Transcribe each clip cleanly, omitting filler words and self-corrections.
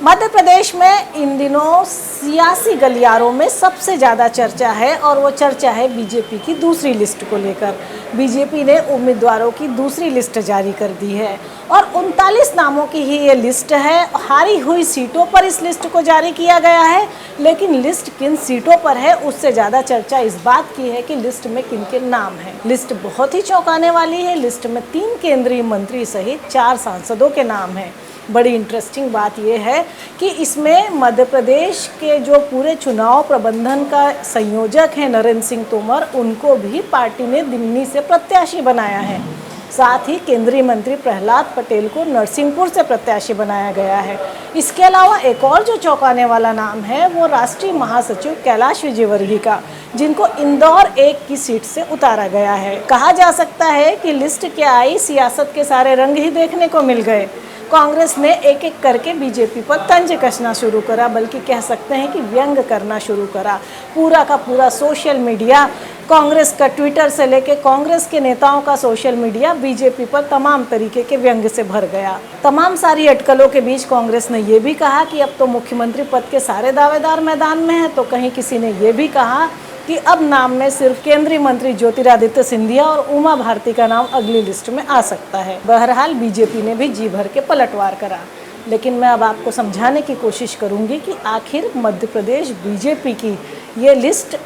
मध्य प्रदेश में इन दिनों सियासी गलियारों में सबसे ज़्यादा चर्चा है और वो चर्चा है बीजेपी की दूसरी लिस्ट को लेकर। बीजेपी ने उम्मीदवारों की दूसरी लिस्ट जारी कर दी है और 39 नामों की ही ये लिस्ट है। हारी हुई सीटों पर इस लिस्ट को जारी किया गया है, लेकिन लिस्ट किन सीटों पर है उससे ज़्यादा चर्चा इस बात की है कि लिस्ट में किन के नाम हैं। लिस्ट बहुत ही चौंकाने वाली है। लिस्ट में 3 केंद्रीय मंत्री सहित 4 सांसदों के नाम हैं। बड़ी इंटरेस्टिंग बात यह है कि इसमें मध्य प्रदेश के जो पूरे चुनाव प्रबंधन का संयोजक हैं नरेंद्र सिंह तोमर, उनको भी पार्टी ने दिल्ली से प्रत्याशी बनाया है। साथ ही केंद्रीय मंत्री प्रहलाद पटेल को नरसिंहपुर से प्रत्याशी बनाया गया है। इसके अलावा एक और जो चौंकाने वाला नाम है वो राष्ट्रीय महासचिव कैलाश विजयवर्गीय का, जिनको इंदौर 1 की सीट से उतारा गया है। कहा जा सकता है कि लिस्ट के आई सियासत के सारे रंग ही देखने को मिल गए। कांग्रेस ने एक एक करके बीजेपी पर तंज कसना शुरू करा, बल्कि कह सकते हैं कि व्यंग करना शुरू करा। पूरा का पूरा सोशल मीडिया, कांग्रेस का ट्विटर से लेके कांग्रेस के नेताओं का सोशल मीडिया बीजेपी पर तमाम तरीके के व्यंग से भर गया। तमाम सारी अटकलों के बीच कांग्रेस ने ये भी कहा कि अब तो मुख्यमंत्री पद के सारे दावेदार मैदान में हैं, तो कहीं किसी ने ये भी कहा कि अब नाम में सिर्फ केंद्रीय मंत्री ज्योतिरादित्य सिंधिया और उमा भारती का नाम अगली लिस्ट में आ सकता है। बहरहाल बीजेपी ने भी जी भर के पलटवार करा, लेकिन मैं अब आपको समझाने की कोशिश करूंगी कि आखिर मध्य प्रदेश बीजेपी की ये लिस्ट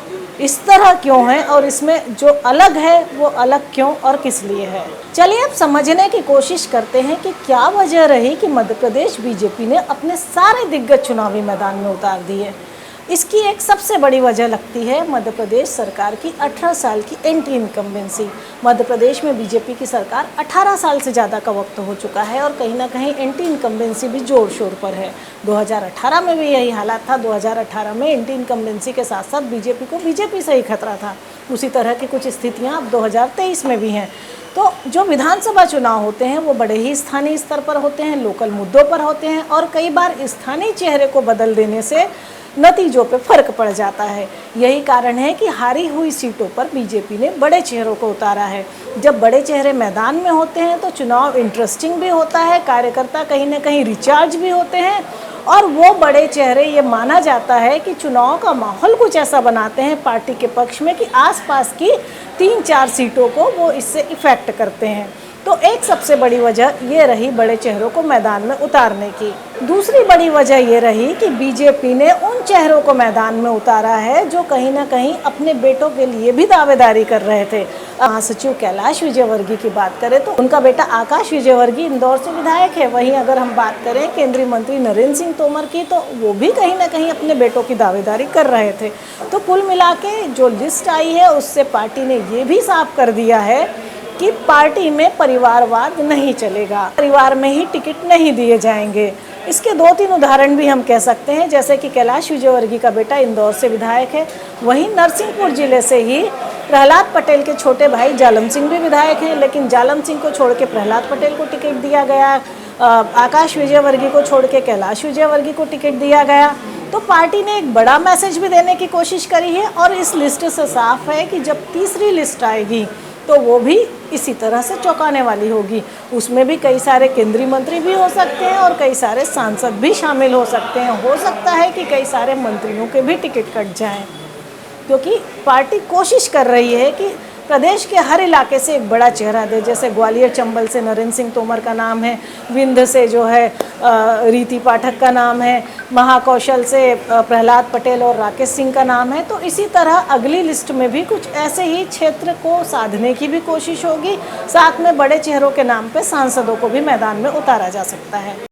इस तरह क्यों है और इसमें जो अलग है वो अलग क्यों और किस लिए है। चलिए अब समझने की कोशिश करते हैं कि क्या वजह रही कि मध्य प्रदेश बीजेपी ने अपने सारे दिग्गज चुनावी मैदान में उतार दिए। इसकी एक सबसे बड़ी वजह लगती है मध्य प्रदेश सरकार की 18 साल की एंटी इनकम्बेंसी। मध्य प्रदेश में बीजेपी की सरकार 18 साल से ज़्यादा का वक्त हो चुका है और कहीं ना कहीं एंटी इनकम्बेंसी भी जोर शोर पर है। 2018 में भी यही हालात था। 2018 में एंटी इनकम्बेंसी के साथ साथ बीजेपी से ही खतरा था। उसी तरह की कुछ स्थितियाँ अब 2023 में भी हैं। तो जो विधानसभा चुनाव होते हैं वो बड़े ही स्थानीय स्तर पर होते हैं, लोकल मुद्दों पर होते हैं और कई बार स्थानीय चेहरे को बदल देने से नतीजों पे फर्क पड़ जाता है। यही कारण है कि हारी हुई सीटों पर बीजेपी ने बड़े चेहरों को उतारा है। जब बड़े चेहरे मैदान में होते हैं तो चुनाव इंटरेस्टिंग भी होता है, कार्यकर्ता कहीं ना कहीं रिचार्ज भी होते हैं और वो बड़े चेहरे ये माना जाता है कि चुनाव का माहौल कुछ ऐसा बनाते हैं पार्टी के पक्ष में कि आसपास की 3-4 सीटों को वो इससे इफेक्ट करते हैं। तो एक सबसे बड़ी वजह ये रही बड़े चेहरों को मैदान में उतारने की। दूसरी बड़ी वजह ये रही कि बीजेपी ने उन चेहरों को मैदान में उतारा है जो कहीं ना कहीं अपने बेटों के लिए भी दावेदारी कर रहे थे। महासचिव कैलाश विजयवर्गीय की बात करें तो उनका बेटा आकाश विजयवर्गीय इंदौर से विधायक है। वहीं अगर हम बात करें केंद्रीय मंत्री नरेंद्र सिंह तोमर की, तो वो भी कहीं ना कहीं अपने बेटों की दावेदारी कर रहे थे। तो कुल मिला के जो लिस्ट आई है उससे पार्टी ने ये भी साफ कर दिया है कि पार्टी में परिवारवाद नहीं चलेगा, परिवार में ही टिकट नहीं दिए जाएंगे। इसके 2-3 उदाहरण भी हम कह सकते हैं, जैसे कि कैलाश विजयवर्गीय का बेटा इंदौर से विधायक है। वहीं नरसिंहपुर जिले से ही प्रहलाद पटेल के छोटे भाई जालम सिंह भी विधायक हैं, लेकिन जालम सिंह को छोड़ के प्रहलाद पटेल को टिकट दिया गया। आकाश विजयवर्गीय को छोड़ के कैलाश विजयवर्गीय को टिकट दिया गया। तो पार्टी ने एक बड़ा मैसेज भी देने की कोशिश करी है और इस लिस्ट से साफ है कि जब तीसरी लिस्ट आएगी तो वो भी इसी तरह से चौंकाने वाली होगी। उसमें भी कई सारे केंद्रीय मंत्री भी हो सकते हैं और कई सारे सांसद भी शामिल हो सकते हैं। हो सकता है कि कई सारे मंत्रियों के भी टिकट कट जाएं, क्योंकि पार्टी कोशिश कर रही है कि प्रदेश के हर इलाके से एक बड़ा चेहरा दे। जैसे ग्वालियर चंबल से नरेंद्र सिंह तोमर का नाम है, विंध्य से जो है रीति पाठक का नाम है, महाकौशल से प्रहलाद पटेल और राकेश सिंह का नाम है। तो इसी तरह अगली लिस्ट में भी कुछ ऐसे ही क्षेत्र को साधने की भी कोशिश होगी। साथ में बड़े चेहरों के नाम पे सांसदों को भी मैदान में उतारा जा सकता है।